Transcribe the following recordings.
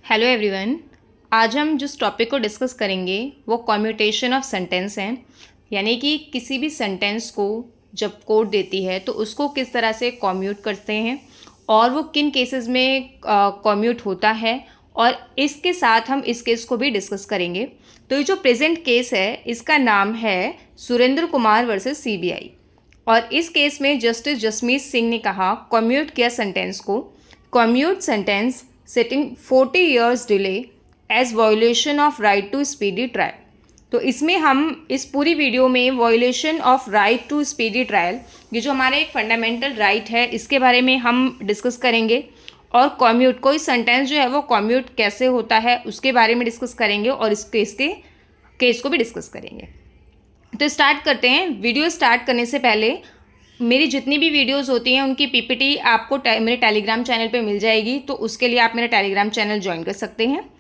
Hello everyone. आज हम जिस टॉपिक को डिस्कस करेंगे वो कॉम्यूटेशन ऑफ सेंटेंस है, यानी कि किसी भी सेंटेंस को जब कोर्ट देती है तो उसको किस तरह से कॉम्यूट करते हैं और वो किन केसेस में कॉम्यूट होता है, और इसके साथ हम इस केस को भी डिस्कस करेंगे। तो ये जो प्रेजेंट केस है इसका नाम है सुरेंद्र कुमार वर्सेस सीबीआई, और इस केस में जस्टिस जसमीत सिंह ने कहा कॉम्यूट किया सेंटेंस को, commute sentence setting 40 years delay as violation of right to speedy trial। तो इसमें हम इस पूरी वीडियो में violation of right to speedy trial, ये जो हमारा एक फंडामेंटल राइट है, इसके बारे में हम डिस्कस करेंगे, और कॉम्यूट कोई सेंटेंस जो है वो कॉम्यूट कैसे होता है उसके बारे में डिस्कस करेंगे, और इस केस को भी डिस्कस करेंगे। तो स्टार्ट करते हैं। वीडियो स्टार्ट करने से पहले मेरी जितनी भी वीडियोस होती हैं उनकी पीपीटी आपको मेरे टेलीग्राम चैनल पे मिल जाएगी, तो उसके लिए आप मेरा टेलीग्राम चैनल ज्वाइन कर सकते हैं।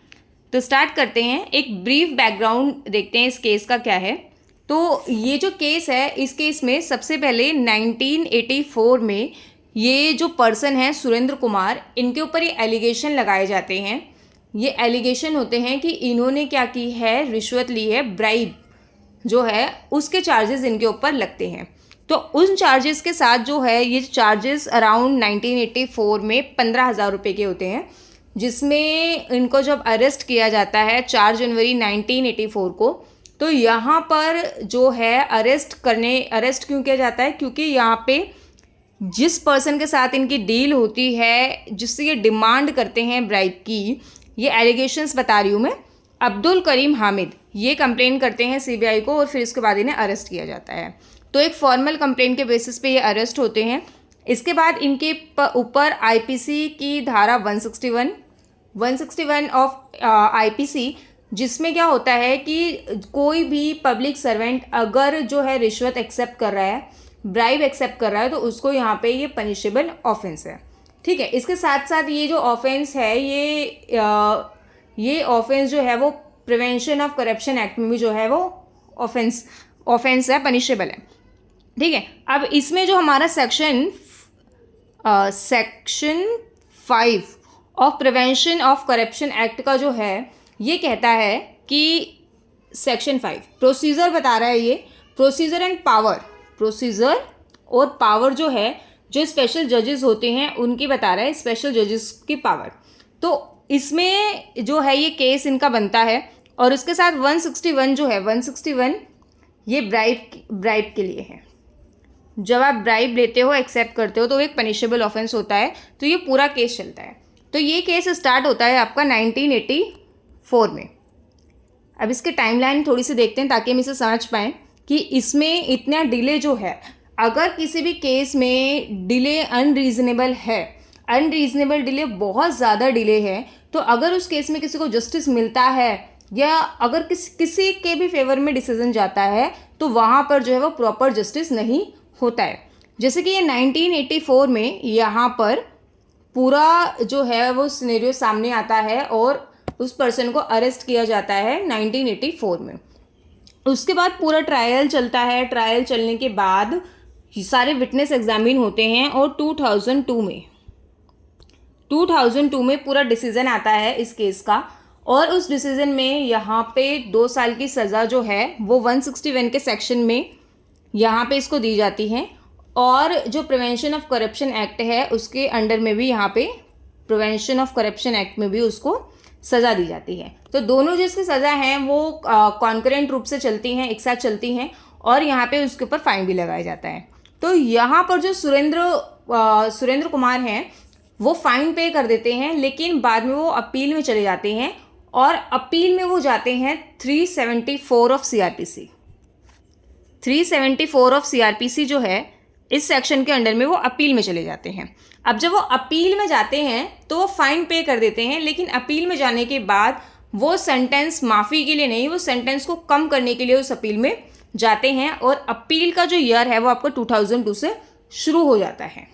तो स्टार्ट करते हैं। एक ब्रीफ बैकग्राउंड देखते हैं इस केस का क्या है। तो ये जो केस है, इस केस में सबसे पहले 1984 में ये जो पर्सन है सुरेंद्र कुमार, इनके ऊपर ये एलिगेशन लगाए जाते हैं। ये एलिगेशन होते हैं कि इन्होंने क्या की है, रिश्वत ली है, ब्राइब जो है उसके चार्जेस इनके ऊपर लगते हैं। तो उन चार्जेस के साथ जो है, ये चार्जेस अराउंड 1984 में 15,000 रुपये के होते हैं, जिसमें इनको जब अरेस्ट किया जाता है 4 जनवरी 1984 को, तो यहाँ पर जो है अरेस्ट क्यों किया जाता है, क्योंकि यहाँ पे जिस पर्सन के साथ इनकी डील होती है, जिससे ये डिमांड करते हैं ब्राइब की, ये एलिगेशंस बता रही हूँ मैं, अब्दुल करीम हामिद, ये कंप्लेन करते हैं सीबीआई को, और फिर इसके बाद इन्हें अरेस्ट किया जाता है। तो एक फॉर्मल कंप्लेंट के बेसिस पे ये अरेस्ट होते हैं। इसके बाद इनके ऊपर आईपीसी की धारा 161 ऑफ आईपीसी, जिसमें क्या होता है कि कोई भी पब्लिक सर्वेंट अगर जो है रिश्वत एक्सेप्ट कर रहा है, ब्राइब एक्सेप्ट कर रहा है, तो उसको यहाँ पे ये पनिशेबल ऑफेंस है। ठीक है। इसके साथ साथ ये जो ऑफेंस है, ये ऑफेंस जो है वो प्रिवेंशन ऑफ करप्शन एक्ट में भी जो है वो ऑफेंस है, पनिशेबल है। ठीक है। अब इसमें जो हमारा section 5 of prevention of corruption act का जो है, ये कहता है कि सेक्शन 5 प्रोसीजर बता रहा है, ये प्रोसीजर एंड पावर, प्रोसीजर और पावर जो है, जो स्पेशल जजेस होते हैं उनकी बता रहा है, स्पेशल जजेस की पावर। तो इसमें जो है ये केस इनका बनता है, और उसके साथ 161 जो है, 161 ये ब्राइब के लिए है। जब आप ब्राइब लेते हो, एक्सेप्ट करते हो, तो एक पनिशेबल ऑफेंस होता है। तो ये पूरा केस चलता है। तो ये केस स्टार्ट होता है आपका 1984 में। अब इसके टाइमलाइन थोड़ी सी देखते हैं ताकि हम इसे समझ पाएँ कि इसमें इतना डिले जो है, अगर किसी भी केस में डिले अनरीजनेबल है, अनरीजनेबल डिले बहुत ज़्यादा डिले है, तो अगर उस केस में किसी को जस्टिस मिलता है, या अगर किसी के भी फेवर में डिसीजन जाता है, तो वहाँ पर जो है वो प्रॉपर जस्टिस नहीं होता है। जैसे कि ये 1984 में यहाँ पर पूरा जो है वो सिनेरियो सामने आता है, और उस पर्सन को अरेस्ट किया जाता है 1984 में। उसके बाद पूरा ट्रायल चलता है। ट्रायल चलने के बाद सारे विटनेस एग्जामिन होते हैं, और 2002 में पूरा डिसीजन आता है इस केस का, और उस डिसीजन में यहाँ पे 2 साल की सज़ा जो है वो 161 के सेक्शन में यहाँ पे इसको दी जाती है, और जो प्रिवेंशन ऑफ करप्शन एक्ट है उसके अंडर में भी यहाँ पे प्रिवेंशन ऑफ करप्शन एक्ट में भी उसको सज़ा दी जाती है। तो दोनों जिसकी सज़ा हैं वो कॉन्करेंट रूप से चलती हैं, एक साथ चलती हैं, और यहाँ पे उसके ऊपर फाइन भी लगाया जाता है। तो यहाँ पर जो सुरेंद्र कुमार हैं वो फाइन पे कर देते हैं, लेकिन बाद में वो अपील में चले जाते हैं, और अपील में वो जाते हैं 374 ऑफ सीआरपीसी। 374 ऑफ सीआरपीसी जो है, इस सेक्शन के अंडर में वो अपील में चले जाते हैं। अब जब वो अपील में जाते हैं तो वो फाइन पे कर देते हैं, लेकिन अपील में जाने के बाद वो सेंटेंस माफ़ी के लिए नहीं, वो सेंटेंस को कम करने के लिए उस अपील में जाते हैं, और अपील का जो ईयर है वो आपको 2002 से शुरू हो जाता है।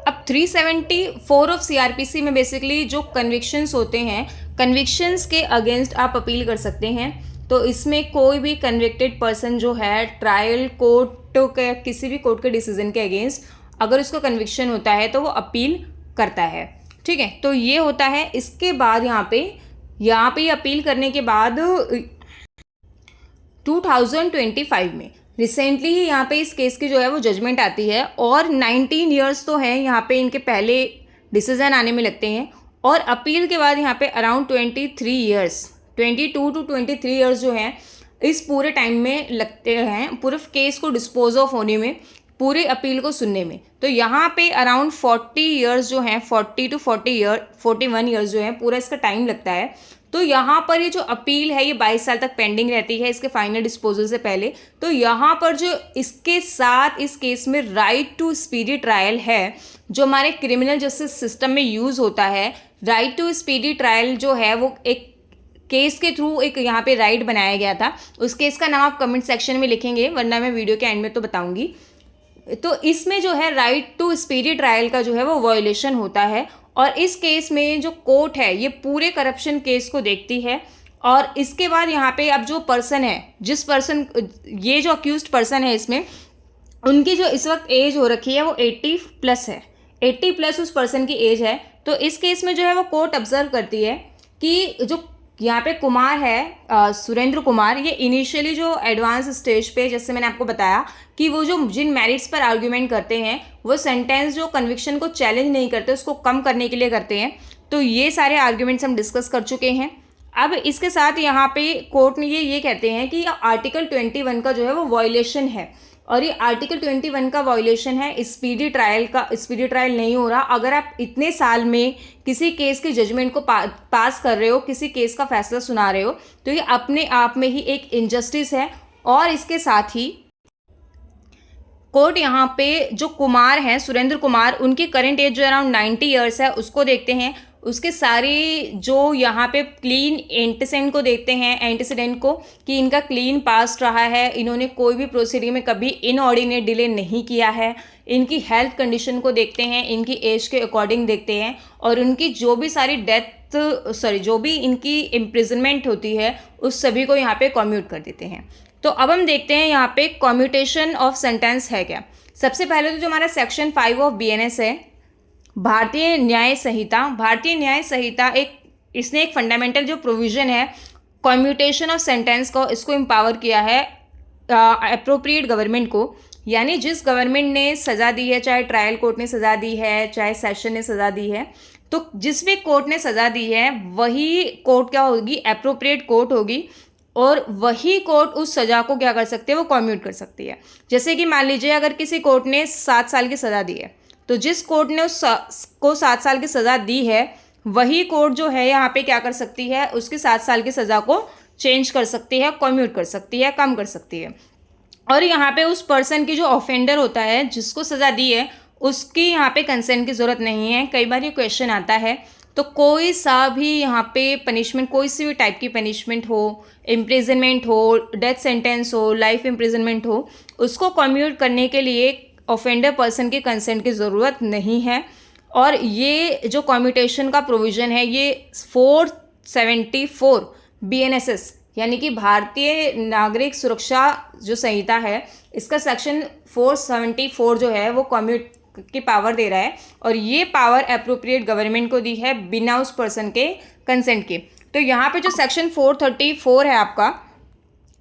अब 374 ऑफ सीआरपीसी में बेसिकली जो कन्विक्शंस होते हैं, कन्विक्शंस के अगेंस्ट आप अपील कर सकते हैं। तो इसमें कोई भी कन्विक्टेड पर्सन जो है, ट्रायल कोर्ट के किसी भी कोर्ट के डिसीजन के अगेंस्ट अगर उसको कन्विक्शन होता है तो वो अपील करता है। ठीक है, तो ये होता है। इसके बाद यहाँ पे अपील करने के बाद 2025 में रिसेंटली ही यहाँ पे इस केस की जो है वो जजमेंट आती है, और 19 ईयर्स तो हैं यहाँ पे इनके पहले डिसीजन आने में लगते हैं, और अपील के बाद यहाँ पे अराउंड 23 ईयर्स, 22 टू 23 ईयर्स जो हैं इस पूरे टाइम में लगते हैं पूरे केस को डिस्पोज ऑफ होने में, पूरे अपील को सुनने में। तो यहाँ पे अराउंड 40 ईयर्स जो हैं, 40 टू 41 ईयर्स जो हैं पूरा इसका टाइम लगता है। तो यहाँ पर ये जो अपील है ये 22 साल तक पेंडिंग रहती है इसके फाइनल डिस्पोजल से पहले। तो यहाँ पर जो इसके साथ इस केस में राइट टू स्पीडी ट्रायल है, जो हमारे क्रिमिनल जस्टिस सिस्टम में यूज़ होता है, राइट टू स्पीडी ट्रायल जो है वो एक केस के थ्रू एक यहाँ पे राइट बनाया गया था। उस केस का नाम आप कमेंट सेक्शन में लिखेंगे, वरना मैं वीडियो के एंड में तो बताऊंगी। तो इसमें जो है राइट टू स्पीडी ट्रायल का जो है वो वायोलेशन होता है, और इस केस में जो कोर्ट है ये पूरे करप्शन केस को देखती है। और इसके बाद यहाँ पे अब जो पर्सन है, जिस पर्सन ये जो अक्यूज्ड पर्सन है इसमें, उनकी जो इस वक्त एज हो रखी है वो 80 प्लस है, 80 प्लस उस पर्सन की एज है। तो इस केस में जो है वो कोर्ट ऑब्जर्व करती है कि जो यहाँ पे कुमार है, सुरेंद्र कुमार, ये इनिशियली जो एडवांस स्टेज पे, जैसे मैंने आपको बताया कि वो जो जिन मेरिट्स पर आर्ग्यूमेंट करते हैं वो सेंटेंस जो कन्विक्शन को चैलेंज नहीं करते, उसको कम करने के लिए करते हैं। तो ये सारे आर्ग्यूमेंट्स हम डिस्कस कर चुके हैं। अब इसके साथ यहाँ पे कोर्ट ने ये कहते हैं कि आर्टिकल 21 का जो है वो वायलेशन है, और ये आर्टिकल 21 का वायलेशन है स्पीडी ट्रायल का। स्पीडी ट्रायल नहीं हो रहा। अगर आप इतने साल में किसी केस के जजमेंट को पास कर रहे हो, किसी केस का फैसला सुना रहे हो, तो ये अपने आप में ही एक इनजस्टिस है। और इसके साथ ही कोर्ट यहाँ पे जो कुमार हैं, सुरेंद्र कुमार, उनकी करंट एज जो अराउंड 90 ईयर्स है उसको देखते हैं। उसके सारे जो यहाँ पे क्लीन एंटीसेडेंट को देखते हैं, एंटीसेडेंट को, कि इनका क्लीन पास्ट रहा है, इन्होंने कोई भी प्रोसीडिंग में कभी इनऑर्डिनेट डिले नहीं किया है। इनकी हेल्थ कंडीशन को देखते हैं, इनकी एज के अकॉर्डिंग देखते हैं, और उनकी जो भी सारी जो भी इनकी इम्प्रिजनमेंट होती है उस सभी को यहाँ पे कम्यूट कर देते हैं। तो अब हम देखते हैं यहाँ पे कम्यूटेशन ऑफ सेंटेंस है क्या। सबसे पहले तो जो हमारा सेक्शन 5 ऑफ BNS है, भारतीय न्याय संहिता। भारतीय न्याय संहिता इसने एक फंडामेंटल जो प्रोविज़न है कम्यूटेशन ऑफ सेंटेंस को, इसको एम्पावर किया है एप्रोप्रिएट गवर्नमेंट को। यानी जिस गवर्नमेंट ने सज़ा दी है, चाहे ट्रायल कोर्ट ने सज़ा दी है, चाहे सेशन ने सज़ा दी है, तो जिस भी कोर्ट ने सज़ा दी है वही कोर्ट क्या होगी, एप्रोप्रिएट कोर्ट होगी, और वही कोर्ट उस सज़ा को क्या कर सकती है, वो कम्यूट कर सकती है। जैसे कि मान लीजिए अगर किसी कोर्ट ने 7 साल की सज़ा दी है, तो जिस कोर्ट ने उसको 7 साल की सज़ा दी है वही कोर्ट जो है यहाँ पे क्या कर सकती है, उसकी 7 साल की सज़ा को चेंज कर सकती है, कम्यूट कर सकती है, कम कर सकती है। और यहाँ पे उस पर्सन की जो ऑफेंडर होता है, जिसको सज़ा दी है, उसकी यहाँ पे कंसेंट की ज़रूरत नहीं है। कई बार ये क्वेश्चन आता है। तो कोई सा भी यहाँ पे पनिशमेंट, कोई सी भी टाइप की पनिशमेंट हो, इम्प्रिजनमेंट हो, डेथ सेंटेंस हो, लाइफ इम्प्रिजनमेंट हो, उसको कम्यूट करने के लिए ऑफेंडर पर्सन के कंसेंट की ज़रूरत नहीं है। और ये जो कम्यूटेशन का प्रोविज़न है ये 474 BNSS यानी कि भारतीय नागरिक सुरक्षा जो संहिता है, इसका सेक्शन 474 जो है वो कम्यूट की पावर दे रहा है, और ये पावर एप्रोप्रिएट गवर्नमेंट को दी है बिना उस पर्सन के कंसेंट के। तो यहाँ पे जो सेक्शन 434 है आपका,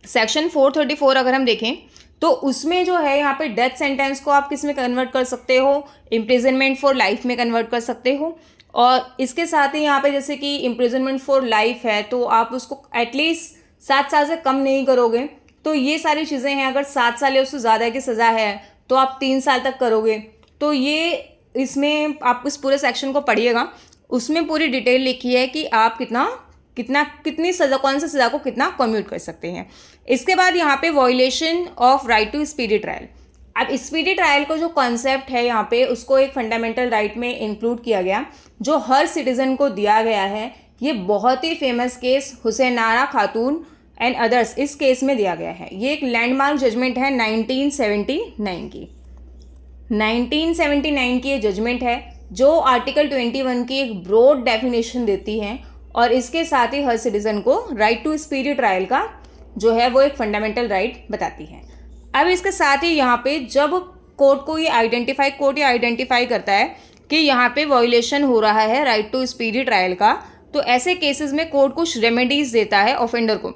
सेक्शन 434 अगर हम देखें तो उसमें जो है यहाँ पे डेथ सेंटेंस को आप किस में कन्वर्ट कर सकते हो, इम्प्रिजनमेंट फॉर लाइफ में कन्वर्ट कर सकते हो। और इसके साथ ही यहाँ पे जैसे कि इम्प्रिजनमेंट फॉर लाइफ है तो आप उसको एटलीस्ट 7 साल से कम नहीं करोगे। तो ये सारी चीज़ें हैं। अगर 7 साल या उससे ज़्यादा की सज़ा है तो आप 3 साल तक करोगे। तो ये इसमें आप इस पूरे सेक्शन को पढ़िएगा, उसमें पूरी डिटेल लिखी है कि आप कितनी सज़ा, कौन सी सज़ा को कितना कम्यूट कर सकते हैं। इसके बाद यहाँ पे violation of right to speedy trial. अब स्पीडी ट्रायल को जो कॉन्सेप्ट है यहाँ पे, उसको एक फंडामेंटल राइट में इंक्लूड किया गया जो हर सिटीज़न को दिया गया है। ये बहुत ही famous case Hussainara Khatoon and others, इस केस में दिया गया है। ये एक लैंडमार्क जजमेंट है 1979 की। 1979 की ये जजमेंट है जो आर्टिकल 21 की एक ब्रॉड डेफिनेशन देती है, और इसके साथ ही हर सिटीज़न को राइट टू स्पीडी ट्रायल का जो है वो एक फंडामेंटल राइट बताती है। अब इसके साथ ही यहाँ पे जब कोर्ट ये आइडेंटिफाई करता है कि यहाँ पे वॉयलेशन हो रहा है राइट टू स्पीडी ट्रायल का, तो ऐसे केसेस में कोर्ट कुछ रेमेडीज देता है ऑफेंडर को।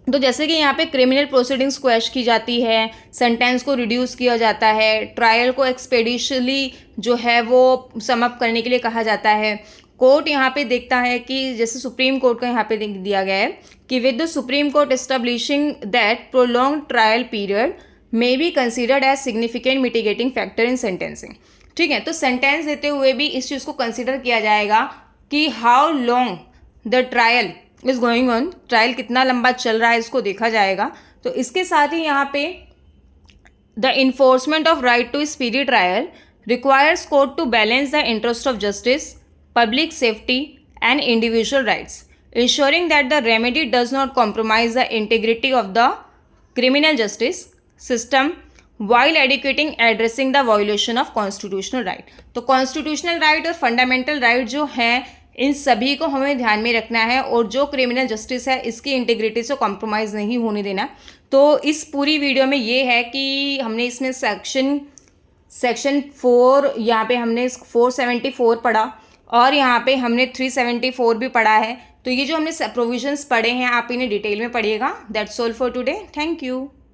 तो जैसे कि यहाँ पे क्रिमिनल प्रोसीडिंग्स क्वैश की जाती है, सेंटेंस को रिड्यूस किया जाता है, ट्रायल को एक्सपेडिशली जो है वो समअप करने के लिए कहा जाता है। कोर्ट यहाँ पे देखता है कि जैसे सुप्रीम कोर्ट का यहाँ पे दिया गया है कि with the supreme court establishing that prolong trial period may be considered as significant mitigating factor in sentencing. ठीक है, तो सेंटेंस देते हुए भी इस चीज़ को कंसिडर किया जाएगा कि how long the trial is going on, trial कितना लंबा चल रहा है इसको देखा जाएगा। तो इसके साथ ही यहाँ पे the enforcement of right to speedy trial requires court to balance the interest of justice, public safety and individual rights, ensuring that the remedy does not compromise the integrity of the criminal justice system while addressing the violation of constitutional right। तो constitutional right और fundamental right जो हैं इन सभी को हमें ध्यान में रखना है और जो क्रिमिनल जस्टिस है इसकी इंटीग्रिटी से कॉम्प्रोमाइज़ नहीं होने देना। तो इस पूरी वीडियो में ये है कि हमने इसमें सेक्शन 4 यहाँ पे हमने 474 पढ़ा और यहाँ पे हमने 374 भी पढ़ा है। तो ये जो हमने प्रोविजंस पढ़े हैं आप इन्हें डिटेल में पढ़िएगा। That's all for today, thank you.